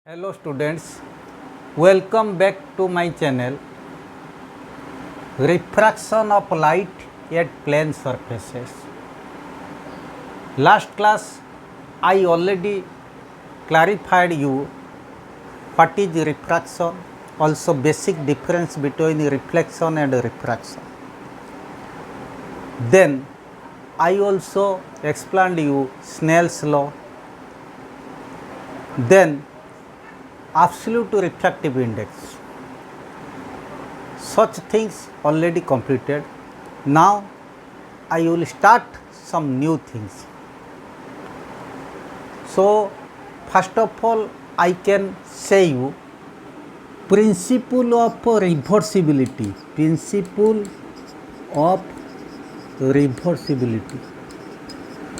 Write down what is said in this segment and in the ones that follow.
Hello students, welcome back to my channel Refraction of Light at Plane Surfaces. Last class I already clarified you what is refraction, also basic difference between reflection and refraction. Then I also explained you Snell's law. Then absolute refractive index. Such things already completed. Now I will start some new things. So first of all I can say you principle of reversibility. Principle of reversibility.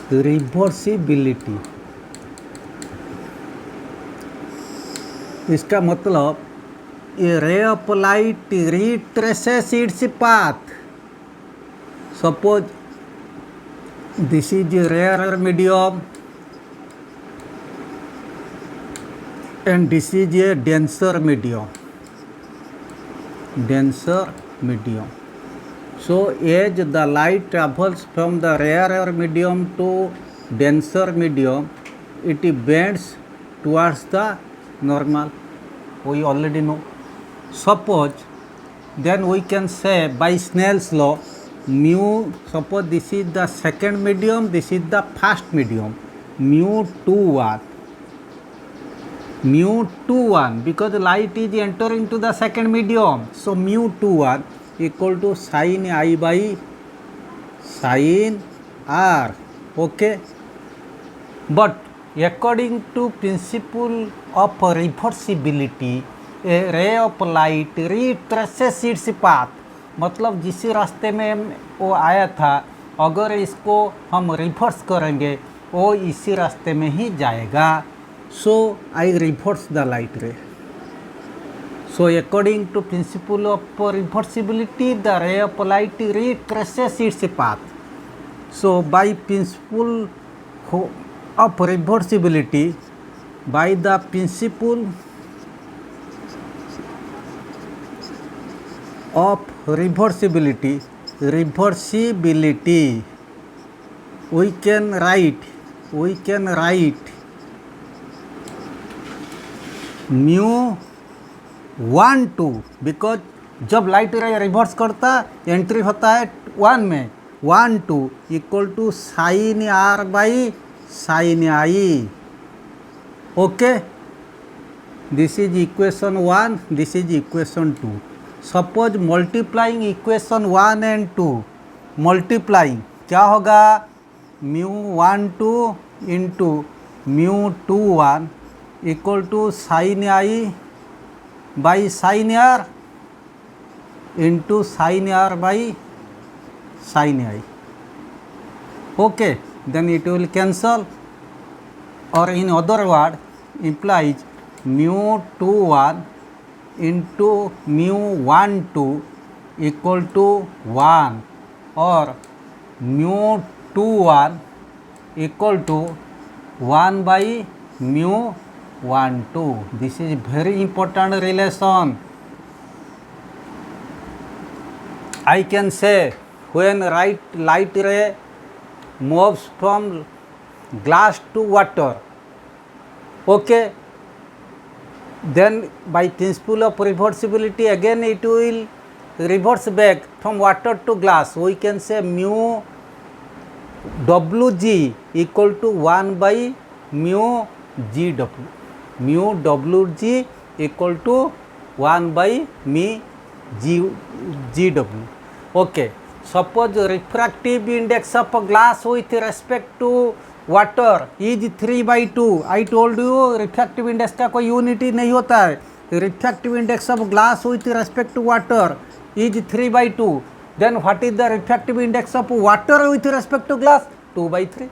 Reversibility. इसका मतलब a ray of light retraces its path. Suppose this is a rarer medium and this is a denser medium. Denser medium. So as the light travels from the rarer medium to denser medium, it bends towards the normal. We already know. Suppose then we can say by Snell's law mu, suppose this is the second medium, this is the first medium, mu 2 1 because light is entering to the second medium, so mu 2 1 equal to sin I by sin R. Okay, but according to principle of reversibility, a ray of light retraces its path. मतलब जिस रास्ते में वो आया था अगर इसको हम रिवर्स करेंगे वो इसी रास्ते में ही जाएगा. So I reverse the light ray. So according to principle of reversibility, the ray of light retraces its path. So by principle of reversibility, by the principle of reversibility, we can write mu 1 2 because जब light ray reverse करता entry होता है 1 में 1 2 equal to sine r by sine i. Okay, this is equation 1, this is equation 2. Suppose multiplying equation 1 and 2, multiplying क्या होगा mu 1 2 into mu 2 1 equal to sine i by sine r into sine r by sine i. Okay, then it will cancel, or in other word implies mu 2 1 into mu 1 2 equal to 1 or mu 2 1 equal to 1 by mu 1 2. This is very important relation. I can say when light ray moves from glass to water, okay, then by principle of reversibility again it will reverse back from water to glass. We can say mu wg equal to 1 by mu gw. Mu wg equal to 1 by mu gw. Okay, suppose refractive index of glass with respect to water is 3 by 2. I told you refractive index का कोई unity नहीं होता है. refractive index of glass with respect to water is 3 by 2. Then what is the refractive index of water with respect to glass? 2 by 3.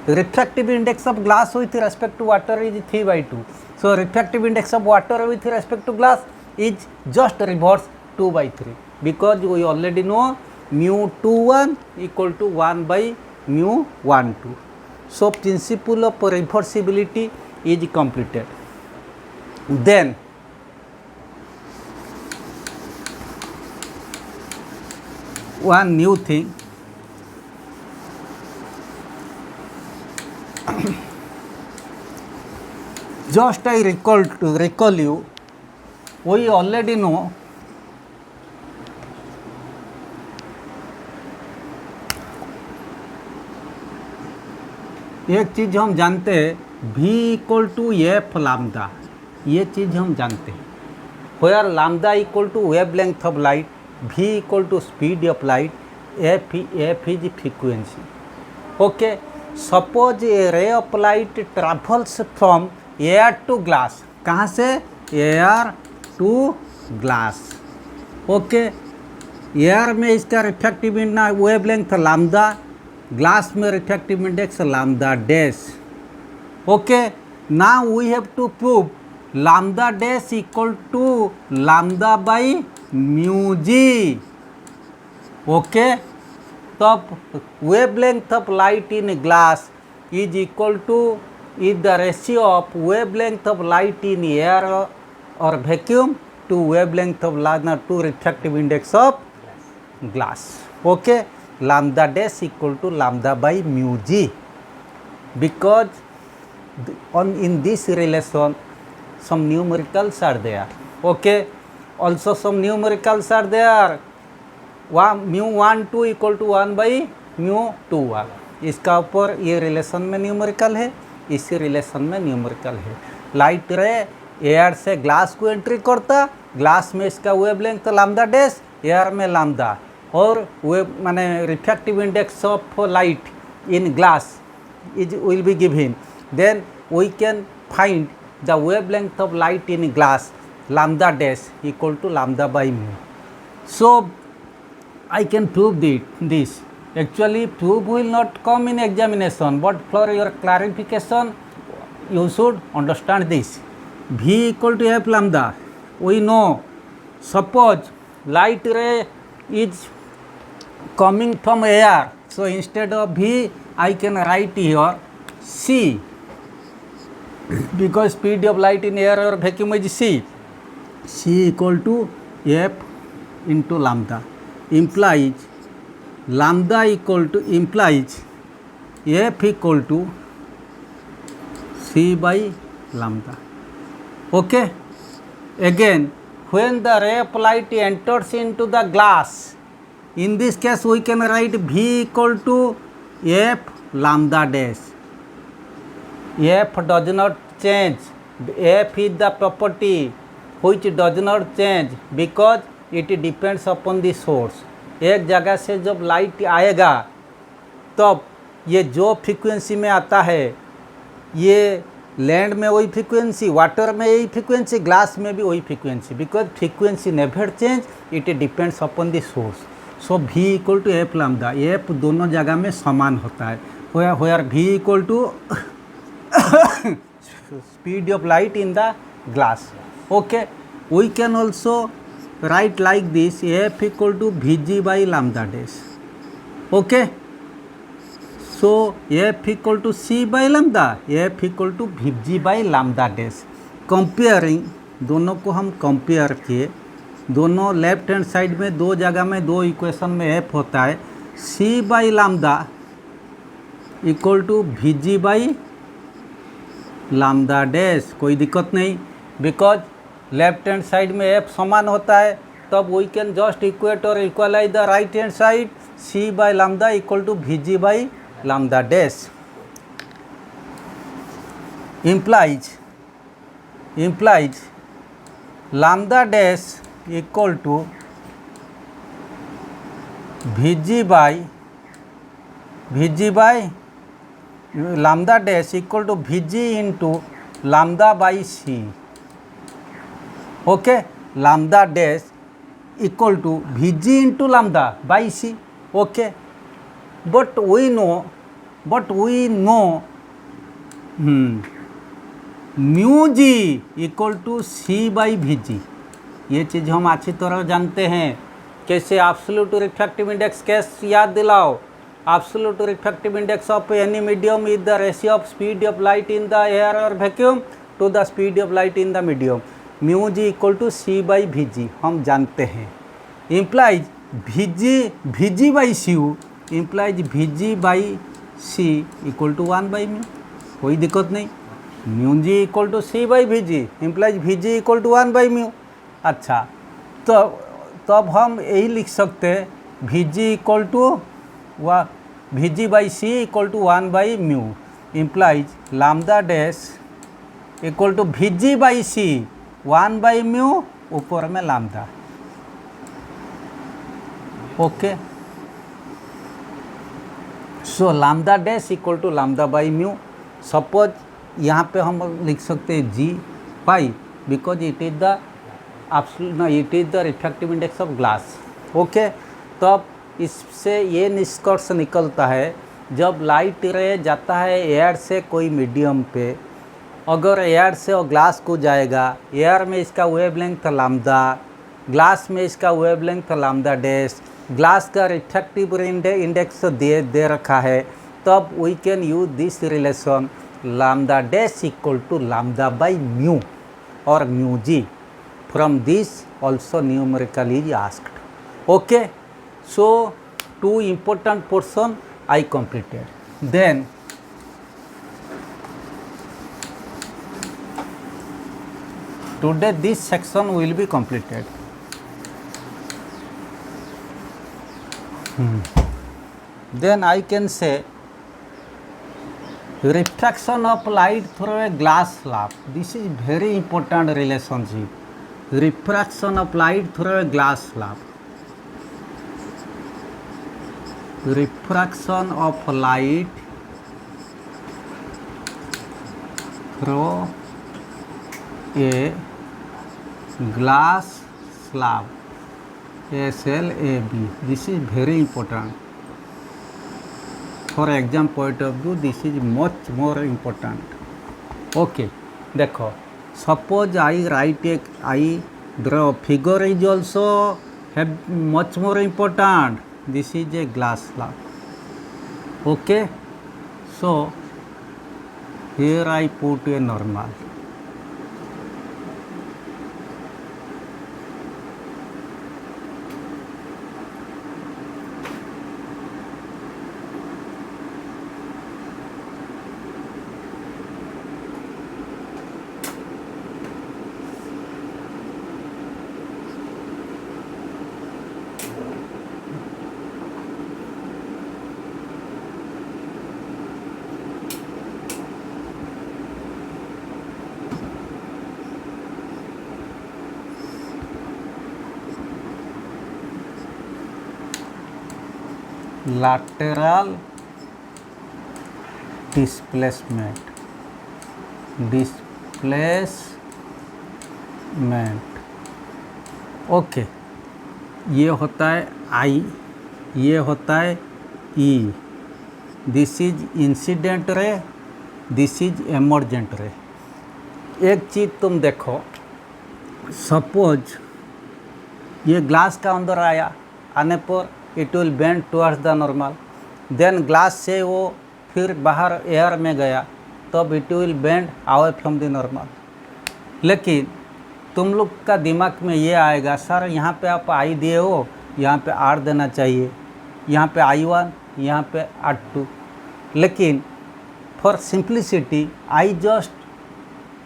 refractive index of glass with respect to water is 3 by 2. So refractive index of water with respect to glass is just reverse 2 by 3 because we already know mu 2 1 equal to 1 by mu 1 2. So principle of reversibility is completed. Then one new thing, just I recall you, we already know एक चीज़ हम जानते हैं v equal to f lambda, ये चीज़ हम जानते हैं where lambda equal to wavelength of light, v equal to speed of light, f is frequency. Okay, suppose a ray of light travels from air to glass, कहाँ से? Air to glass. Okay, air में इसका refractive index wavelength lambda, glass में refractive index lambda dash. Okay, now we have to prove lambda dash equal to lambda by mu g. Okay, तब wavelength of light in glass is equal to is the ratio of wavelength of light in air or vacuum to wavelength of light to refractive index of glass. Okay, lambda dash equal to lambda by mu g, because in this relation some numericals are there. Okay, also some numericals are there. mu 1 2 equal to 1 by mu 2 1, इसका ऊपर ये relation में numerical है, इसी relation में numerical है. Light रे air से ग्लास को एंट्री करता, ग्लास में इसका वेवलेंथ लामदा डैश, एयर में लामदा, और वेव माने refractive index of light in glass is will be given. Then we can find the wavelength of light in glass lambda dash equal to lambda by mu. So I can prove this. Actually, proof will not come in examination, but for your clarification, you should understand this. V equal to F lambda. We know, suppose light ray is coming from air. So instead of V, I can write here C, because speed of light in air or vacuum is C. C equal to F into lambda. Implies lambda equal to implies f equal to c by lambda. Okay, again when the ray of light enters into the glass, in this case we can write v equal to f lambda dash. F does not change, f is the property which does not change because it depends upon the source. एक जगह से जब light आएगा तब ये जो frequency में आता है, ये लैंड में वही फ्रीक्वेंसी, वाटर में यही फ्रीक्वेंसी, ग्लास में भी वही frequency, because frequency never change, it depends upon the source. So v equal to f lambda, f दोनों जगह में समान होता है. Where v equal to speed of light in the glass. Okay, we can also write like this, f equal to vg by lambda dash. Okay, so f equal to c by lambda, f equal to vg by lambda dash. Comparing दोनों को हम compare किए, दोनों left hand side में दो जगह में दो इक्वेशन में f होता है, c by lambda equal to vg by lambda dash. कोई दिक्कत नहीं, बिकॉज लेफ्ट हैंड साइड में f समान होता है, तब वी कैन जस्ट इक्वेट और equalise the right hand side, c by lambda equal to vg by lambda dash. implies lambda dash equal to vg by lambda dash equal to vg into lambda by c. Okay, lambda dash equal to vg into lambda by c. Okay, but we know mu g equal to c by vg. ये चीज़ हम अच्छी तरह जानते हैं. कैसे? Absolute refractive index कैसे याद दिलाओ? Absolute refractive index of any medium is the ratio of speed of light in the air और vacuum to the speed of light in the medium, mu g equal to c by v g हम जानते हैं, implies v g by c u implies v g by c equal to 1 by mu, कोई दिक्कत नहीं। Mu g equal to c by v g implies v g equal to 1 by mu. अच्छा, तो तब हम यही लिख सकते हैं v g equal to v g by c equal to 1 by mu implies lambda dash equal to v g by c 1 by mu ऊपर में lambda. Okay, so lambda dash equal to lambda by mu. Suppose यहाँ पे हम लिख सकते हैं g pi because it is the it is the refractive index of glass. Okay, तो अब इससे ये निष्कर्ष निकलता है जब लाइट रे जाता है एयर से कोई मीडियम पे, अगर एयर से और ग्लास को जाएगा, एयर में इसका वेवलेंथ लैम्डा, ग्लास में इसका वेवलेंथ लैम्डा डैश, ग्लास का रिफ्रैक्टिव इंडेक्स दे रखा है, तब we can use this relation lambda dash equal to lambda by mu और mu g. From this also numerical is asked. Okay, so 2 important portion I completed. Then today this section will be completed. Then I can say refraction of light through a glass slab. This is very important relationship. Refraction of light through a glass slab. Refraction of light through a glass slab, SLAB. This is very important. For exam point of view, this is much more important. Okay, देखो, suppose I write I draw figure is also have much more important. This is a glass slab. Okay, so here I put a normal. lateral displacement okay, ये होता है I, ये होता है e, this is incident ray, this is emergent ray. एक चीज़ तुम देखो, suppose ये ग्लास का अंदर आया, आने पर it will bend towards the normal, then glass से वो फिर बाहर एयर में गया, तब it will bend away from the normal. लेकिन तुम लोग का दिमाग में ये आएगा, सर यहाँ पे आप आई दिए हो, यहाँ पे आर देना चाहिए, यहाँ पे I1, यहाँ पे R2। लेकिन for simplicity I just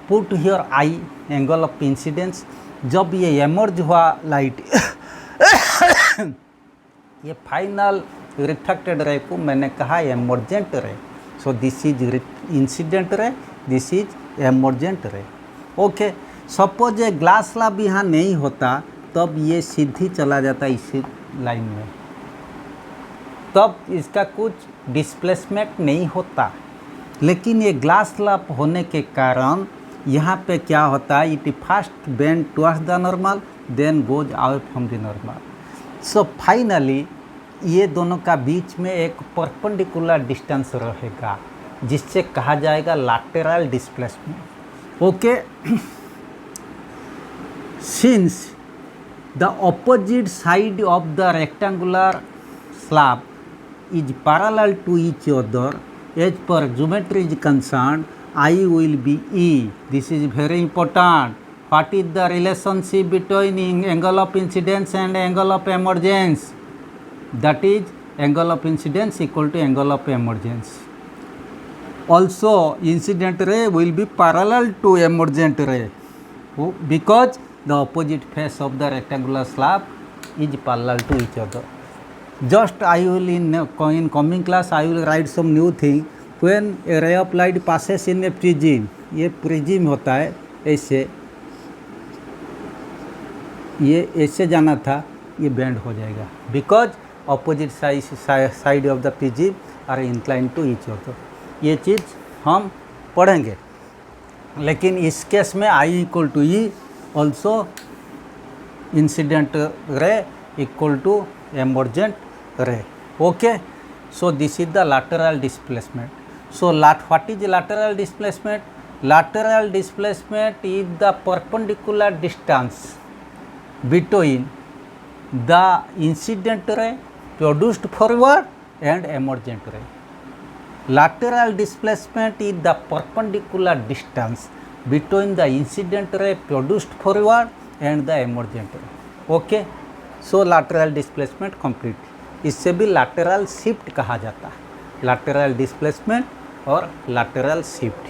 put here I angle of incidence. जब ये एमर्ज हुआ लाइट ये फाइनल रिफ्लेक्टेड रे को मैंने कहा एमर्जेंट रे। सो this is incident ray, this is emergent रे। ओके, सपोज ये ग्लास स्लैब यहाँ नहीं होता, तब ये सीधी चला जाता इसी लाइन में, तब इसका कुछ डिस्प्लेसमेंट नहीं होता। लेकिन ये ग्लास स्लैब होने के कारण यहाँ पे क्या होता है, it first bend towards the normal, then goes away from the normal. So finally ये दोनों का बीच में एक परपेंडिकुलर डिस्टेंस रहेगा, जिससे कहा जाएगा lateral displacement. Okay, since the opposite side of the rectangular slab is parallel to each other as per geometry is concerned, I will be E. This is very important. What is the relationship between angle of incidence and angle of emergence? That is angle of incidence equal to angle of emergence. Also, incident ray will be parallel to emergent ray because the opposite face of the rectangular slab is parallel to each other. Just I will in coming class I will write some new thing. When a ray of light passes in a prism, ये prism होता है ऐसे, ये ऐसे जाना था, ये bend हो जाएगा because opposite side of the prism are incline to each other. ये चीज़ हम पढ़ेंगे, लेकिन इस केस में I equal to e, also incident ray equal to emergent ray. Okay, so this is the lateral displacement. So what is the lateral displacement? Lateral displacement is the perpendicular distance between the incident ray produced forward and emergent ray. Lateral displacement is the perpendicular distance between the incident ray produced forward and the emergent ray. Okay, so lateral displacement complete. इससे भी lateral shift कहा जाता है, lateral displacement और lateral shift.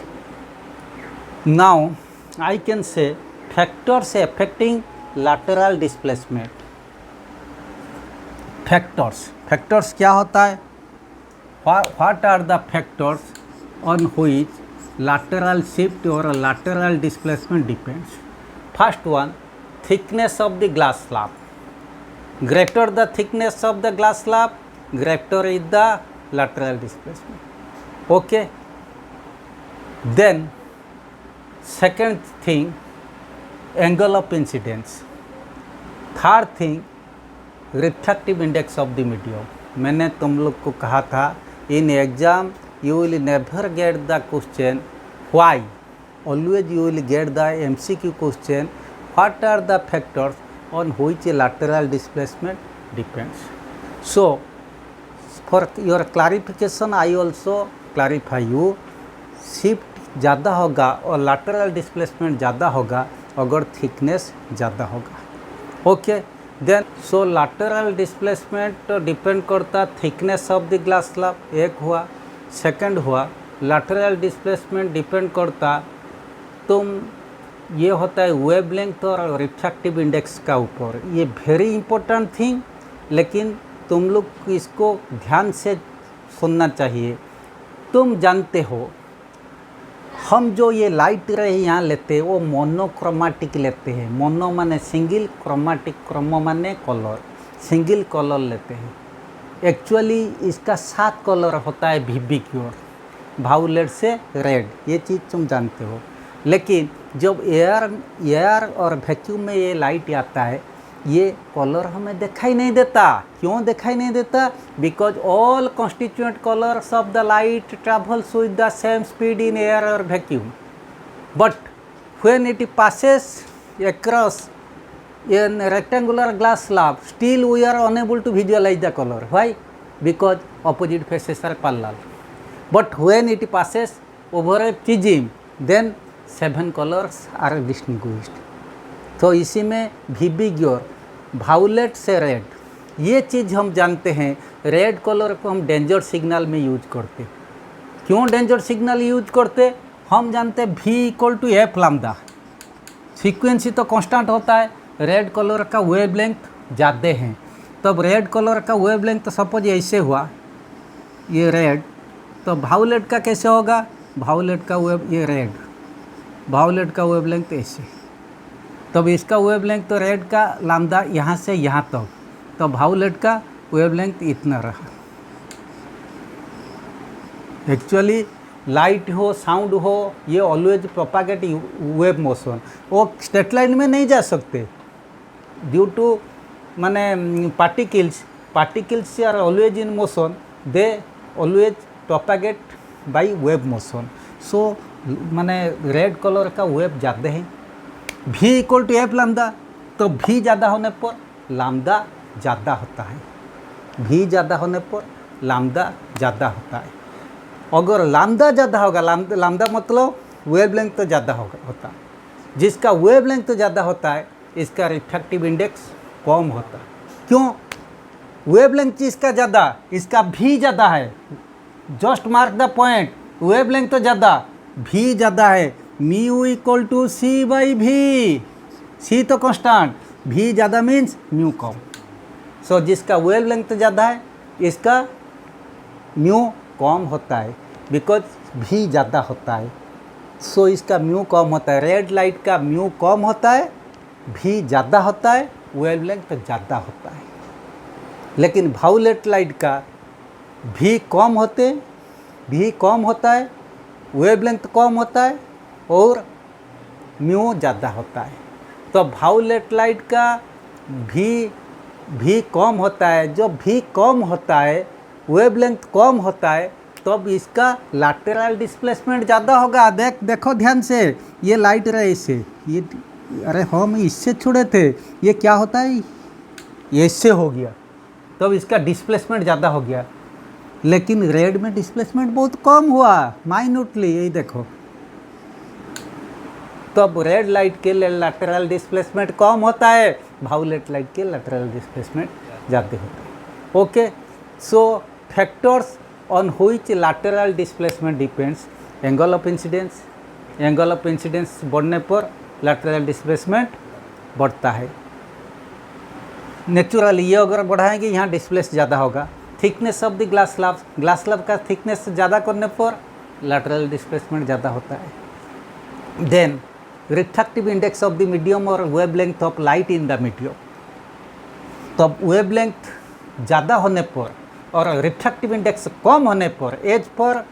Now I can say factors affecting lateral displacement. Factors क्या होता है? What are the factors on which lateral shift or lateral displacement depends? First one, thickness of the glass slab. Greater the thickness of the glass slab, greater is the lateral displacement. Okay. Then second thing, angle of incidence. Third thing, refractive index of the medium. मैंने तुम लोग को कहा था, in exam you will never get the question why, always you will get the MCQ question what are the factors on which lateral displacement depends. So for your clarification I also clarify you, shift ज़्यादा होगा और lateral displacement ज़्यादा होगा अगर thickness ज़्यादा होगा. Okay, then so lateral displacement depend करता thickness of the glass slab, एक हुआ. सेकंड हुआ lateral displacement डिपेंड करता तुम ये होता है वेवलेंथ और रिफ्रैक्टिव इंडेक्स का ऊपर. ये वेरी इंपॉर्टेंट थिंग, लेकिन तुम लोग इसको ध्यान से सुनना चाहिए. तुम जानते हो हम जो ये लाइट रे यहाँ लेते हैं वो मोनोक्रोमेटिक लेते हैं. मोनो माने सिंगल, क्रोमेटिक क्रोमो माने कलर, सिंगल कलर लेते हैं. एक्चुअली इसका 7 कलर होता है वीबीक्यूर, वायलेट से रेड, ये चीज़ तुम जानते हो. लेकिन जब एयर और वैक्यूम में ये लाइट आता है ये कलर हमें दिखाई नहीं देता. क्यों दिखाई नहीं देता? Because all constituent colours of the light travels with the same speed in air और vacuum. But when it passes across in rectangular glass slab, still we are unable to visualize the color. Why? Because opposite faces are parallel. But when it passes over a prism, then 7 colors are distinguished. तो इसी में वीबीक्यूर, violet से red, ये चीज़ हम जानते हैं. Red colour को हम डेंजर सिग्नल में यूज करते. क्यों डेंजर सिग्नल यूज करते? हम जानते हैं V equal to f lambda. Frequency तो कांस्टेंट होता है, रेड कलर का वेवलेंथ ज़्यादा है. तब रेड कलर का वेवलेंथ सपोज ऐसे हुआ, ये रेड, तो वायलेट का कैसे होगा? वायलेट का ये रेड, वायलेट का वेवलेंथ ऐसे, तब इसका वेवलेंथ तो रेड का लैम्डा यहाँ से यहाँ तक, तो वायलेट का वेवलेंथ इतना रहा. एक्चुअली लाइट हो, साउंड हो, ये ऑलवेज प्रोपागेट वेव मोशन. वो स्ट्रेट लाइन में नहीं जा सकते ड्यू टू माने particles are always in motion, they always propagate by wave motion. So माने रेड कलर का वेव ज़्यादा है. V equal to f lambda, तो V ज़्यादा होने पर लैम्डा ज़्यादा होता है. V ज़्यादा होने पर लैम्डा ज़्यादा होता है. अगर लैम्डा ज़्यादा होगा, लैम्डा मतलब वेवलेंथ तो ज़्यादा होता है, जिसका वेवलेंथ तो ज़्यादा होता है इसका रिफ्रैक्टिव इंडेक्स कम होता है। क्यों? वेवलेंथ इसका ज़्यादा, इसका भी ज़्यादा है। Just mark the point, wavelength तो ज़्यादा, भी ज़्यादा है। Mu equal to c by v, c तो कांस्टेंट, भी ज़्यादा मीन्स म्यू कम। सो जिसका वेवलेंथ ज़्यादा है इसका म्यू कम होता है, बिकॉज भी ज़्यादा होता है। सो इसका म्यू कम होता है। रेड लाइट का म्यू कम होता है, भी ज़्यादा होता है, वेवलेंथ ज़्यादा होता है। लेकिन वायलेट लाइट का भी कम होता है, वेवलेंथ कम होता है और म्यू ज़्यादा होता है। तो वायलेट लाइट का भी कम होता है। जो भी कम होता है, वेवलेंथ कम होता है, तब इसका लैटरल डिस्प्लेसमेंट ज़्यादा होगा। देखो ध्यान से, ये लाइट रहे इससे, ये अरे हम इससे छुड़े थे, ये क्या होता है, ये इससे हो गया, तब इसका डिस्प्लेसमेंट ज़्यादा हो गया। लेकिन रेड में डिस्प्लेसमेंट बहुत कम हुआ, माइन्यूटली, यही देखो। तब रेड लाइट के लैटरल डिस्प्लेसमेंट कम होता है, वायलेट लाइट के लैटरल डिस्प्लेसमेंट ज़्यादा होता है। Okay, so factors on which lateral displacement depends, angle of incidence, angle of incidence बढ़ने पर लैटरल डिस्प्लेसमेंट बढ़ता है। नेचुरली ये अगर बढ़ाएंगे यहाँ डिस्प्लेस ज़्यादा होगा। Thickness of the glass slab का थिकनेस ज़्यादा करने पर लैटरल डिस्प्लेसमेंट ज़्यादा होता है। Then refractive index of the medium और wavelength of light in the medium, तब वेवलेंथ ज़्यादा होने पर और रिफ्रैक्टिव इंडेक्स कम होने पर, as per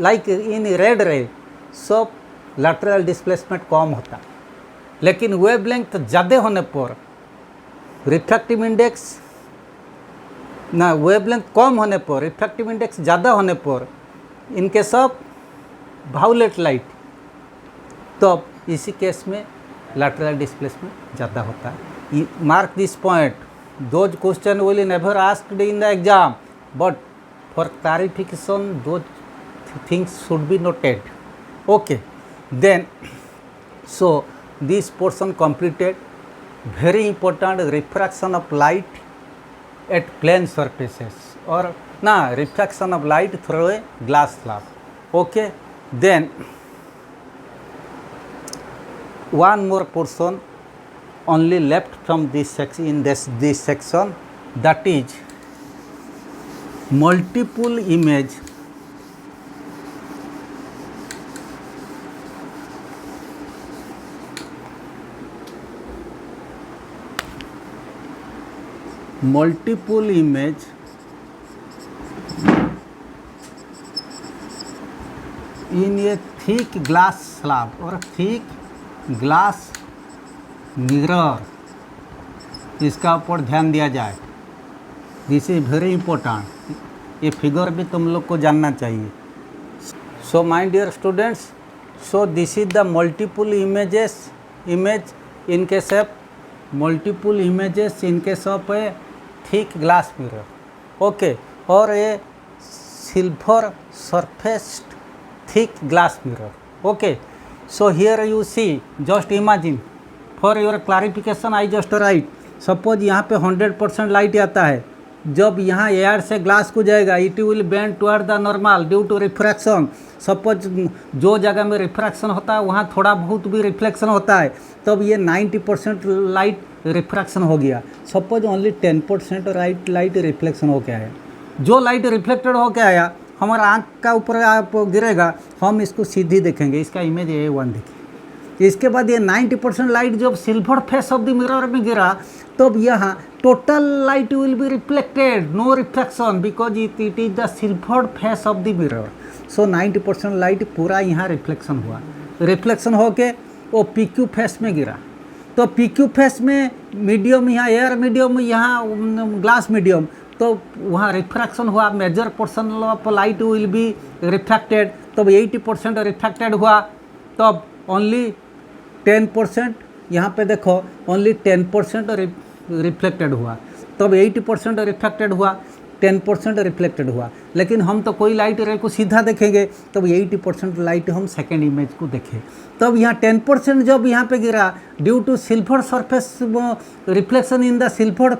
like in red रे, सब लैटरल डिस्प्लेसमेंट कम होता है। लेकिन वेवलेंथ ज़्यादा होने पर रिफ्रैक्टिव इंडेक्स ना, वेवलेंथ कम होने पर रिफ्रैक्टिव इंडेक्स ज़्यादा होने पर, इनके सब वायलेट लाइट, तब इसी केस में लैटरल डिस्प्लेसमेंट ज़्यादा होता है। Mark this point, those question will never asked in the exam, but for clarification those things should be noted. Okay, then so this portion completed. Very important, refraction of light at plane surfaces, or refraction of light through a glass slab. Okay, then one more portion only left from this section, in this section, that is multiple image in a thick glass slab or thick glass mirror, इसका ऊपर ध्यान दिया जाए। This is very important, ये figure भी तुम लोग को जानना चाहिए। So my dear students, so this is the multiple image in case of multiple images in case of a thick glass mirror. Okay, or a silver surfaced thick glass mirror. Okay, so here you see, just imagine for your clarification I just write, suppose यहाँ पे 100% light आता है, जब यहाँ air से glass को जाएगा it will bend toward the normal due to refraction. Suppose जो जगह में रिफ्रैक्शन होता है वहाँ थोड़ा बहुत भी रिफ्लेक्शन होता है, तब ये 90% लाइट रिफ्रैक्शन हो गया। सपोज ओनली 10% लाइट रिफ्लेक्शन हो के आया। जो लाइट रिफ्लेक्टेड हो के आया हमारा आँख का ऊपर आप गिरेगा, हम इसको सीधी देखेंगे, इसका इमेज A1 देखिए। इसके बाद ये 90% लाइट जब silver face of the mirror में गिरा, तब यहाँ total light will be reflected, no reflection, because it is the silver face of the mirror. So 90% light पूरा यहाँ रिफ्लेक्शन हुआ, रिफ्लेक्शन होके वो PQ फेस में गिरा। तो PQ फेस में मीडियम, यहाँ एयर मीडियम, यहाँ ग्लास मीडियम, तो वहाँ रिफ्रैक्शन हुआ, major portion of light will be refracted. तब 80% रिफ्रैक्टेड हुआ, तब ओनली 10%, यहाँ पे देखो ओनली 10% रिफ्लेक्टेड हुआ, तब 80% रिफ्लेक्टेड हुआ। 10% रिफ्लेक्टेड हुआ। लेकिन हम तो कोई लाइट रे को सीधा देखेंगे तब 80% लाइट हम सेकेंड इमेज को देखें। तब यहाँ 10% जब यहाँ पे गिरा due to silver surface reflection in the silver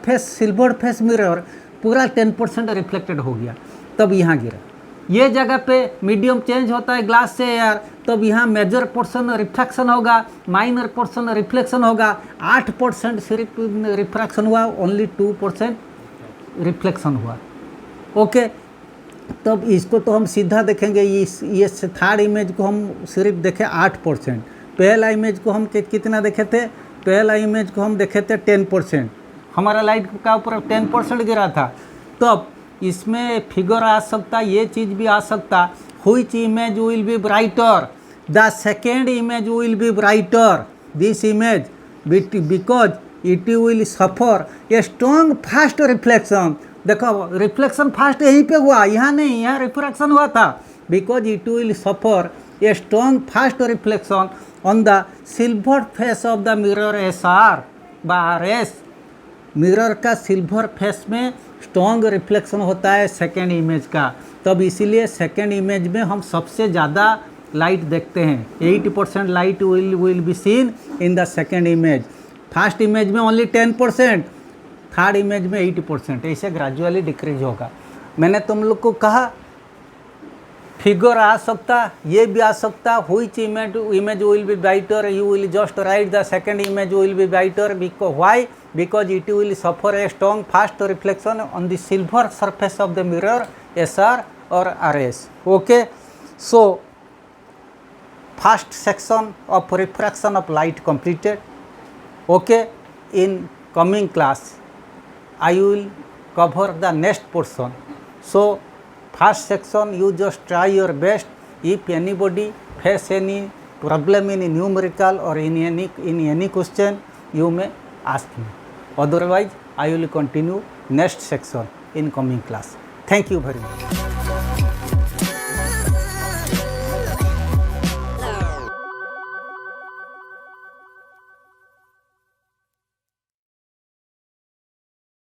face mirror, पूरा 10% रिफ्लेक्टेड हो गया, तब यहाँ गिरा। ये जगह पे मीडियम चेंज होता है ग्लास से एयर, तब यहाँ मेजर पोर्शन रिफ्रैक्शन होगा, माइनर पोर्शन रिफ्लेक्शन होगा। 8% सिर्फ रिफ्रैक्शन हुआ, ओनली 2% रिफ्लेक्शन हुआ। ओके, तब इसको तो हम सीधा देखेंगे। ये थर्ड इमेज को हम सिर्फ देखें 8%। पहला इमेज को हम कितना देखे थे? पहला इमेज को हम देखे थे 10%, हमारा लाइट का ऊपर 10% गिरा था। तब इसमें फिगर आ सकता, ये चीज़ भी आ सकता, which image will be brighter, the second image will be brighter this image because it will suffer a strong fast reflection. देखो रिफ्लेक्शन फास्ट यहीं पे हुआ, यहाँ नहीं, यहाँ रिफ्रैक्शन हुआ था। Because it will suffer a strong fast reflection on the silver face of the mirror SR बा RS। मिरर का सिल्वर फेस में स्ट्रॉन्ग रिफ्लेक्शन होता है सेकेंड इमेज का, तब इसीलिए सेकेंड इमेज में हम सबसे ज़्यादा लाइट देखते हैं। 80% light will be seen in the second image, first image में ओनली 10%, थर्ड इमेज में 80%। ऐसे ग्रेजुअली डिक्रीज होगा। मैंने तुम लोग को कहा फिगर आ सकता, ये भी आ सकता, which image will be brighter, you will just right the second image will be brighter because why, because it will suffer a strong fast reflection on the silver surface of the mirror SR or RS. Okay, so first section of refraction of light completed. Okay, in coming class I will cover the next portion. So first section you just try your best. If anybody face any problem in numerical or in any question, you may ask me. Otherwise, I will continue next section in coming class. Thank you very much.